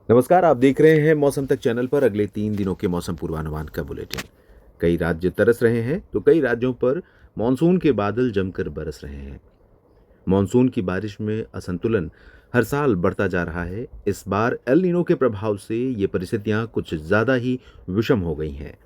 नमस्कार, आप देख रहे हैं मौसम तक चैनल पर अगले 3 दिनों के मौसम पूर्वानुमान का बुलेटिन। कई राज्य तरस रहे हैं तो कई राज्यों पर मानसून के बादल जमकर बरस रहे हैं। मानसून की बारिश में असंतुलन हर साल बढ़ता जा रहा है। इस बार एल नीनो के प्रभाव से ये परिस्थितियां कुछ ज़्यादा ही विषम हो गई हैं।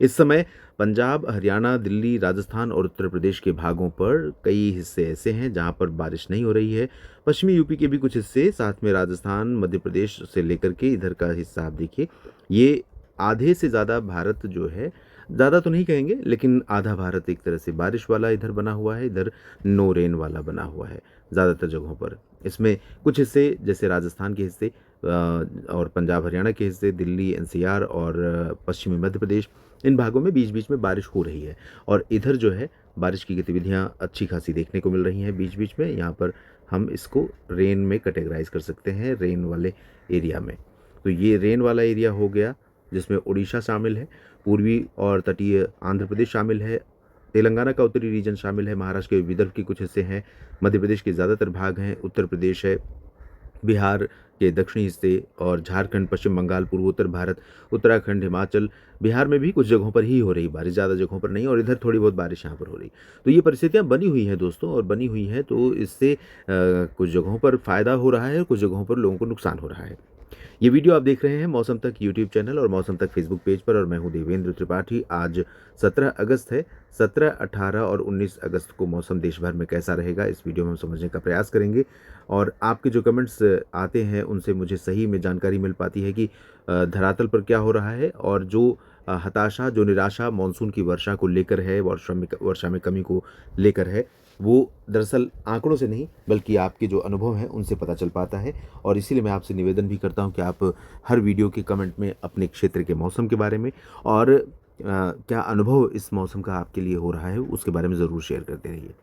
इस समय पंजाब, हरियाणा, दिल्ली, राजस्थान और उत्तर प्रदेश के भागों पर कई हिस्से ऐसे हैं जहां पर बारिश नहीं हो रही है। पश्चिमी यूपी के भी कुछ हिस्से, साथ में राजस्थान, मध्य प्रदेश से लेकर के इधर का हिस्सा आप देखिए, ये आधे से ज़्यादा भारत जो है, ज़्यादा तो नहीं कहेंगे लेकिन आधा भारत एक तरह से बारिश वाला इधर बना हुआ है, इधर नो रेन वाला बना हुआ है ज़्यादातर जगहों पर। इसमें कुछ हिस्से जैसे राजस्थान के हिस्से और पंजाब हरियाणा के हिस्से, दिल्ली, एनसीआर और पश्चिमी मध्य प्रदेश, इन भागों में बीच बीच में बारिश हो रही है। और इधर जो है बारिश की गतिविधियां अच्छी खासी देखने को मिल रही हैं बीच बीच में। यहाँ पर हम इसको रेन में कैटेगराइज कर सकते हैं, रेन वाले एरिया में। तो ये रेन वाला एरिया हो गया जिसमें उड़ीसा शामिल है, पूर्वी और तटीय आंध्र प्रदेश शामिल है, तेलंगाना का उत्तरी रीजन शामिल है, महाराष्ट्र के विदर्भ के कुछ हिस्से हैं, मध्य प्रदेश के ज़्यादातर भाग हैं, उत्तर प्रदेश है, बिहार के दक्षिणी हिस्से और झारखंड, पश्चिम बंगाल, पूर्वोत्तर भारत, उत्तराखंड, हिमाचल। बिहार में भी कुछ जगहों पर ही हो रही बारिश, ज़्यादा जगहों पर नहीं, और इधर थोड़ी बहुत बारिश यहाँ पर हो रही। तो ये परिस्थितियाँ बनी हुई हैं दोस्तों, और बनी हुई हैं तो इससे कुछ जगहों पर फ़ायदा हो रहा है, कुछ जगहों पर लोगों को नुकसान हो रहा है। ये वीडियो आप देख रहे हैं मौसम तक यूट्यूब चैनल और मौसम तक फेसबुक पेज पर, और मैं हूं देवेंद्र त्रिपाठी। आज 17 अगस्त है। 17, 18 और 19 अगस्त को मौसम देश भर में कैसा रहेगा, इस वीडियो में हम समझने का प्रयास करेंगे। और आपके जो कमेंट्स आते हैं उनसे मुझे सही में जानकारी मिल पाती है कि धरातल पर क्या हो रहा है, और जो हताशा, जो निराशा मानसून की वर्षा को लेकर है, वर्षा में कमी को लेकर है, वो दरअसल आंकड़ों से नहीं बल्कि आपके जो अनुभव हैं उनसे पता चल पाता है। और इसीलिए मैं आपसे निवेदन भी करता हूं कि आप हर वीडियो के कमेंट में अपने क्षेत्र के मौसम के बारे में और क्या अनुभव इस मौसम का आपके लिए हो रहा है उसके बारे में ज़रूर शेयर करते रहिए।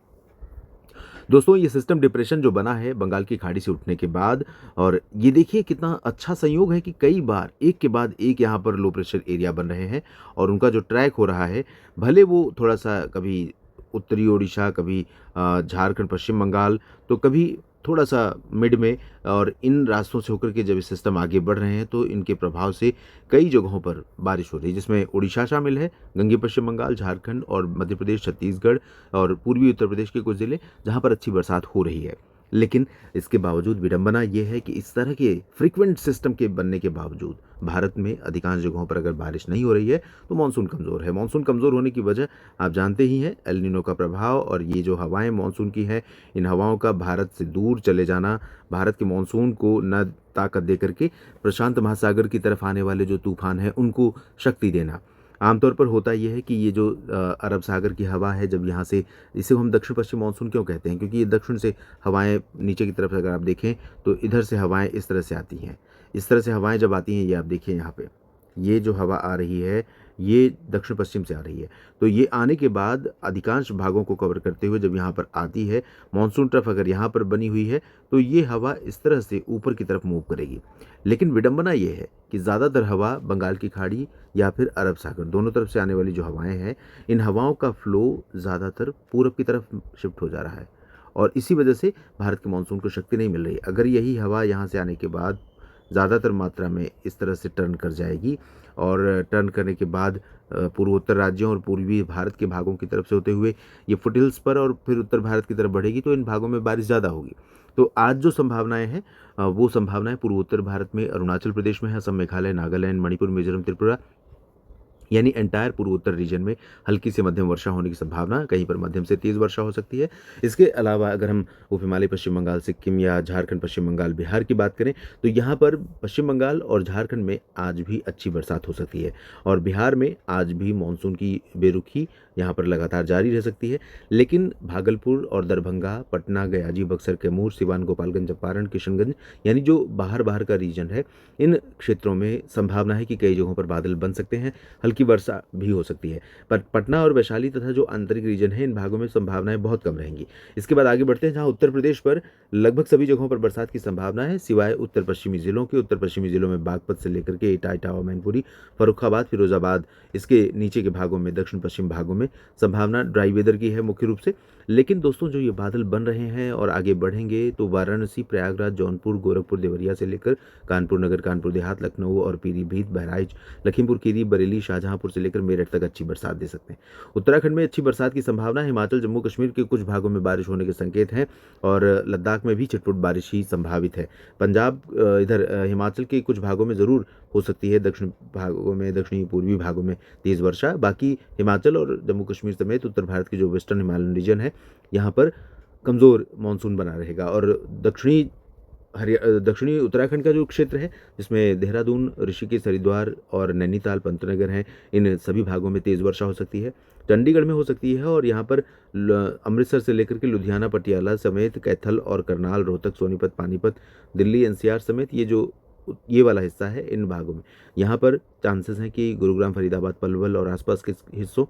दोस्तों, ये सिस्टम डिप्रेशन जो बना है बंगाल की खाड़ी से उठने के बाद, और ये देखिए कितना अच्छा संयोग है कि कई बार एक के बाद एक यहाँ पर लो प्रेशर एरिया बन रहे हैं, और उनका जो ट्रैक हो रहा है, भले वो थोड़ा सा कभी उत्तरी ओडिशा, कभी झारखंड, पश्चिम बंगाल, तो कभी थोड़ा सा मिड में, और इन रास्तों से होकर के जब ये सिस्टम आगे बढ़ रहे हैं तो इनके प्रभाव से कई जगहों पर बारिश हो रही है, जिसमें उड़ीसा शामिल है, गंगे पश्चिम बंगाल, झारखंड और मध्य प्रदेश, छत्तीसगढ़ और पूर्वी उत्तर प्रदेश के कुछ ज़िले जहाँ पर अच्छी बरसात हो रही है। लेकिन इसके बावजूद विडंबना ये है कि इस तरह के फ्रीक्वेंट सिस्टम के बनने के बावजूद भारत में अधिकांश जगहों पर अगर बारिश नहीं हो रही है तो मानसून कमज़ोर है। मानसून कमज़ोर होने की वजह आप जानते ही हैं, एल नीनो का प्रभाव, और ये जो हवाएं मानसून की हैं, इन हवाओं का भारत से दूर चले जाना, भारत के मानसून को न ताकत दे करके प्रशांत महासागर की तरफ आने वाले जो तूफान हैं उनको शक्ति देना। आमतौर पर होता यह है कि ये जो अरब सागर की हवा है, जब यहाँ से, इसे हम दक्षिण पश्चिम मानसून क्यों कहते हैं, क्योंकि ये दक्षिण से हवाएं नीचे की तरफ अगर आप देखें तो इधर से हवाएं इस तरह से आती हैं। इस तरह से हवाएं जब आती हैं, ये आप देखिए यहाँ पे, ये जो हवा आ रही है ये दक्षिण पश्चिम से आ रही है। तो ये आने के बाद अधिकांश भागों को कवर करते हुए जब यहाँ पर आती है, मानसून ट्रफ अगर यहाँ पर बनी हुई है तो ये हवा इस तरह से ऊपर की तरफ मूव करेगी। लेकिन विडंबना ये है कि ज़्यादातर हवा बंगाल की खाड़ी या फिर अरब सागर, दोनों तरफ से आने वाली जो हवाएं हैं, इन हवाओं का फ्लो ज़्यादातर पूरब की तरफ शिफ्ट हो जा रहा है, और इसी वजह से भारत के मानसून को शक्ति नहीं मिल रही। अगर यही हवा यहाँ से आने के बाद ज़्यादातर मात्रा में इस तरह से टर्न कर जाएगी, और टर्न करने के बाद पूर्वोत्तर राज्यों और पूर्वी भारत के भागों की तरफ से होते हुए ये फुटहिल्स पर और फिर उत्तर भारत की तरफ बढ़ेगी, तो इन भागों में बारिश ज़्यादा होगी। तो आज जो संभावनाएं हैं वो संभावनाएं पूर्वोत्तर भारत में अरुणाचल प्रदेश में है, असम, मेघालय, नागालैंड, मणिपुर, मिजोरम, त्रिपुरा, यानी एंटायर पूर्वोत्तर रीजन में हल्की से मध्यम वर्षा होने की संभावना, कहीं पर मध्यम से तेज़ वर्षा हो सकती है। इसके अलावा अगर हम उप हिमालय पश्चिम बंगाल, सिक्किम या झारखंड, पश्चिम बंगाल, बिहार की बात करें तो यहाँ पर पश्चिम बंगाल और झारखंड में आज भी अच्छी बरसात हो सकती है, और बिहार में आज भी मानसून की बेरुखी यहाँ पर लगातार जारी रह सकती है। लेकिन भागलपुर और दरभंगा, पटना, गयाजी, बक्सर, कैमूर, सिवान, गोपालगंज, चंपारण, किशनगंज, यानी जो बाहर बाहर का रीजन है, इन क्षेत्रों में संभावना है कि कई जगहों पर बादल बन सकते हैं, हल्की वर्षा भी हो सकती है। पर पटना और वैशाली तथा जो आंतरिक रीजन है, इन भागों में संभावनाएं बहुत कम रहेंगी। इसके बाद आगे बढ़ते हैं, जहां उत्तर प्रदेश पर लगभग सभी जगहों पर बरसात की संभावना है, सिवाय उत्तर पश्चिमी जिलों के। उत्तर पश्चिमी जिलों में बागपत से लेकर के इटावा, इटावा, मैनपुरी, फर्रुखाबाद, फिरोजाबाद, इसके नीचे के भागों में, दक्षिण पश्चिम भागों में संभावना ड्राई वेदर की है मुख्य रूप से। लेकिन दोस्तों जो ये बादल बन रहे हैं और आगे बढ़ेंगे तो वाराणसी, प्रयागराज, जौनपुर, गोरखपुर, देवरिया से लेकर कानपुर नगर, कानपुर देहात, लखनऊ और पीलीभीत, बहराइच, लखीमपुर खीरी, बरेली, शाहजहांपुर से लेकर मेरठ तक अच्छी बरसात दे सकते हैं। उत्तराखंड में अच्छी बरसात की संभावना, हिमाचल, जम्मू कश्मीर के कुछ भागों में बारिश होने के संकेत हैं और लद्दाख में भी छिटपुट बारिश ही संभावित है। पंजाब, इधर हिमाचल के कुछ भागों में ज़रूर हो सकती है, दक्षिणी पूर्वी भागों में तेज़ वर्षा। बाकी हिमाचल और जम्मू कश्मीर समेत उत्तर भारत के जो वेस्टर्न हिमालयन रीजन है, यहाँ पर कमज़ोर मानसून बना रहेगा। और दक्षिणी उत्तराखंड का जो क्षेत्र है, जिसमें देहरादून, ऋषिकेश, हरिद्वार और नैनीताल, पंतनगर हैं, इन सभी भागों में तेज़ वर्षा हो सकती है। चंडीगढ़ में हो सकती है और यहाँ पर अमृतसर से लेकर के लुधियाना, पटियाला समेत कैथल और करनाल, रोहतक, सोनीपत, पानीपत, दिल्ली एनसीआर समेत ये वाला हिस्सा है, इन भागों में यहाँ पर चांसेस हैं कि गुरुग्राम, फरीदाबाद, पलवल और आसपास के हिस्सों,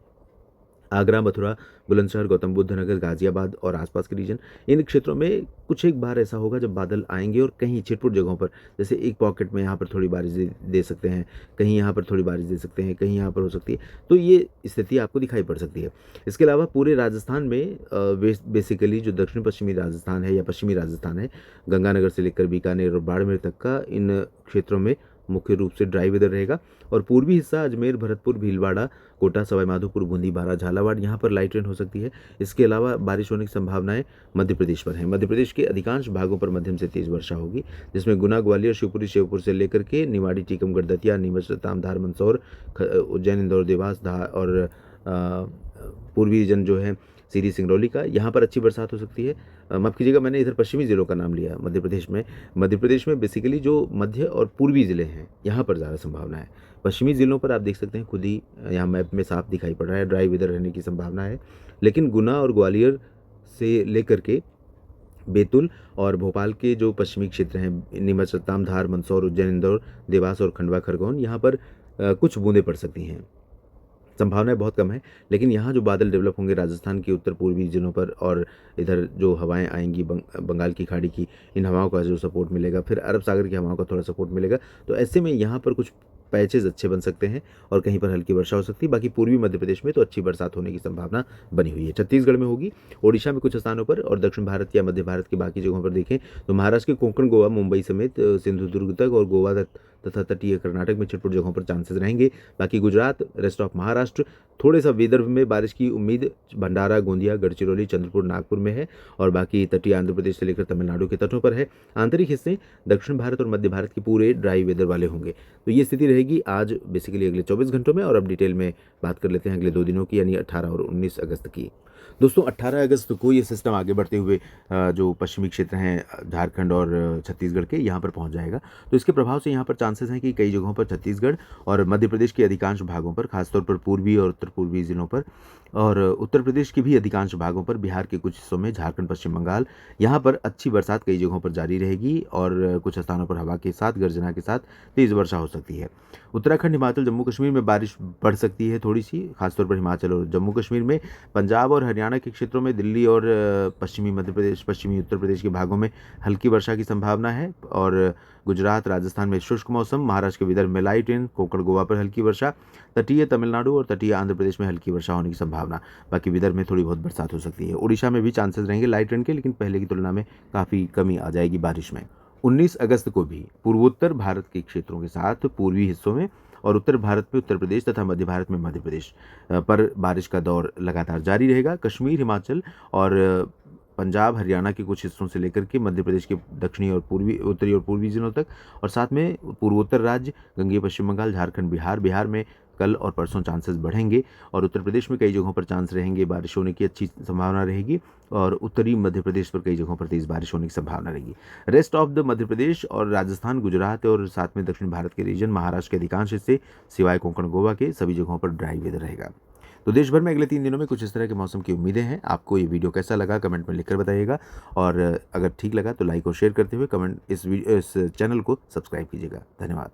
आगरा, मथुरा, बुलंदशहर, गौतम बुद्ध नगर, गाजियाबाद और आसपास के रीजन, इन क्षेत्रों में कुछ एक बार ऐसा होगा जब बादल आएंगे और कहीं छिटपुट जगहों पर, जैसे एक पॉकेट में यहाँ पर थोड़ी बारिश दे सकते हैं, कहीं यहाँ पर थोड़ी बारिश दे सकते हैं, कहीं यहाँ पर हो सकती है, तो ये स्थिति आपको दिखाई पड़ सकती है। इसके अलावा पूरे राजस्थान में बेसिकली जो दक्षिण पश्चिमी राजस्थान है या पश्चिमी राजस्थान है, गंगानगर से लेकर बीकानेर और बाड़मेर तक का, इन क्षेत्रों में मुख्य रूप से ड्राई वेदर रहेगा। और पूर्वी हिस्सा अजमेर, भरतपुर, भीलवाड़ा, कोटा, सवाईमाधोपुर, बूंदी, बारा, झालावाड़, यहाँ पर लाइट रेन हो सकती है। इसके अलावा बारिश होने की संभावनाएं मध्य प्रदेश पर हैं। मध्य प्रदेश के अधिकांश भागों पर मध्यम से तेज वर्षा होगी, जिसमें गुना, ग्वालियर, शिवपुरी, श्योपुर से लेकर के निवाड़ी, टीकमगढ़, दतिया, नीमच, रतलाम, धार, मंदसौर, उज्जैन, इंदौर, देवास, धार और पूर्वी रीजन जो है सीरी, सिंगरौली का, यहाँ पर अच्छी बरसात हो सकती है। माफ़ कीजिएगा, मैंने इधर पश्चिमी ज़िलों का नाम लिया मध्य प्रदेश में बेसिकली जो मध्य और पूर्वी ज़िले हैं, यहाँ पर ज़्यादा संभावना है। पश्चिमी ज़िलों पर आप देख सकते हैं, खुद ही यहाँ मैप में साफ दिखाई पड़ रहा है, ड्राई वेदर रहने की संभावना है। लेकिन गुना और ग्वालियर से लेकर के बैतूल और भोपाल के जो पश्चिमी क्षेत्र हैं, नीमच, रतलाम, धार, मंदसौर, उज्जैन, इंदौर, देवास और खंडवा, खरगोन, यहाँ पर कुछ बूंदें पड़ सकती हैं। संभावनाएं बहुत कम है, लेकिन यहाँ जो बादल डेवलप होंगे राजस्थान के उत्तर पूर्वी जिलों पर, और इधर जो हवाएं आएंगी बंगाल की खाड़ी की, इन हवाओं का जो सपोर्ट मिलेगा, फिर अरब सागर की हवाओं का थोड़ा सपोर्ट मिलेगा, तो ऐसे में यहाँ पर कुछ पैचेज अच्छे बन सकते हैं और कहीं पर हल्की वर्षा हो सकती है। बाकी पूर्वी मध्य प्रदेश में तो अच्छी बरसात होने की संभावना बनी हुई है। छत्तीसगढ़ में होगी, ओडिशा में कुछ स्थानों पर, और दक्षिण भारत या मध्य भारत की बाकी जगहों पर देखें तो महाराष्ट्र के कोंकण, गोवा, मुंबई समेत सिंधुदुर्ग तक और गोवा तक तथा तटीय कर्नाटक में छिटपुट जगहों पर चांसेस रहेंगे। बाकी गुजरात, रेस्ट ऑफ महाराष्ट्र, थोड़े सा विदर्भ में बारिश की उम्मीद भंडारा, गोंदिया, गढ़चिरौली, चंद्रपुर, नागपुर में है, और बाकी तटीय आंध्र प्रदेश से लेकर तमिलनाडु के तटों पर है। आंतरिक हिस्से दक्षिण भारत और मध्य भारत के पूरे ड्राई वेदर वाले होंगे। तो ये स्थिति रहेगी आज बेसिकली अगले 24 घंटों में। और अब डिटेल में बात कर लेते हैं अगले 2 दिनों की, यानी 18 और 19 अगस्त की। दोस्तों 18 अगस्त को ये सिस्टम आगे बढ़ते हुए जो पश्चिमी क्षेत्र हैं झारखंड और छत्तीसगढ़ के, यहाँ पर पहुँच जाएगा। तो इसके प्रभाव से यहाँ पर चांसेस हैं कि कई जगहों पर छत्तीसगढ़ और मध्य प्रदेश के अधिकांश भागों पर, खासतौर पर पूर्वी और उत्तर पूर्वी जिलों पर, और उत्तर प्रदेश के भी अधिकांश भागों पर, बिहार के कुछ हिस्सों में, झारखंड, पश्चिम बंगाल, यहाँ पर अच्छी बरसात कई जगहों पर जारी रहेगी और कुछ स्थानों पर हवा के साथ, गर्जना के साथ तेज़ वर्षा हो सकती है। उत्तराखंड, हिमाचल, जम्मू कश्मीर में बारिश बढ़ सकती है थोड़ी सी, खासतौर पर हिमाचल और जम्मू कश्मीर में। पंजाब और हरियाणा के क्षेत्रों में, दिल्ली और पश्चिमी मध्य प्रदेश, पश्चिमी उत्तर प्रदेश के भागों में हल्की वर्षा की संभावना है। और गुजरात, राजस्थान में शुष्क मौसम, महाराष्ट्र के विदर्भ में लाइट रेन, कोंकण, गोवा पर हल्की वर्षा, तटीय तमिलनाडु और तटीय आंध्र प्रदेश में हल्की वर्षा होने की संभावना। बाकी विदर्भ में थोड़ी बहुत बरसात हो सकती है। उड़ीसा में भी चांसेस रहेंगे लाइट रेन के, लेकिन पहले की तुलना में काफ़ी कमी आ जाएगी बारिश में। 19 अगस्त को भी पूर्वोत्तर भारत के क्षेत्रों के साथ पूर्वी हिस्सों में और उत्तर भारत में उत्तर प्रदेश तथा मध्य भारत में मध्य प्रदेश पर बारिश का दौर लगातार जारी रहेगा। कश्मीर, हिमाचल और पंजाब, हरियाणा के कुछ हिस्सों से लेकर के मध्य प्रदेश के दक्षिणी और पूर्वी, उत्तरी और पूर्वी जिलों तक, और साथ में पूर्वोत्तर राज्य, गंगेय पश्चिम बंगाल, झारखंड, बिहार में कल और परसों चांसेस बढ़ेंगे, और उत्तर प्रदेश में कई जगहों पर चांस रहेंगे, बारिश होने की अच्छी संभावना रहेगी, और उत्तरी मध्य प्रदेश पर कई जगहों पर तेज़ बारिश होने की संभावना रहेगी। Rest of the Madhya Pradesh और राजस्थान, गुजरात और साथ में दक्षिण भारत के रीजन, महाराष्ट्र के अधिकांश हिस्से सिवाय कोंकण, गोवा के, सभी जगहों पर ड्राई वेदर रहेगा। तो देश भर में अगले 3 दिनों में कुछ इस तरह के मौसम की उम्मीदें हैं। आपको ये वीडियो कैसा लगा कमेंट में लिखकर बताइएगा, और अगर ठीक लगा तो लाइक और शेयर करते हुए इस चैनल को सब्सक्राइब कीजिएगा। धन्यवाद।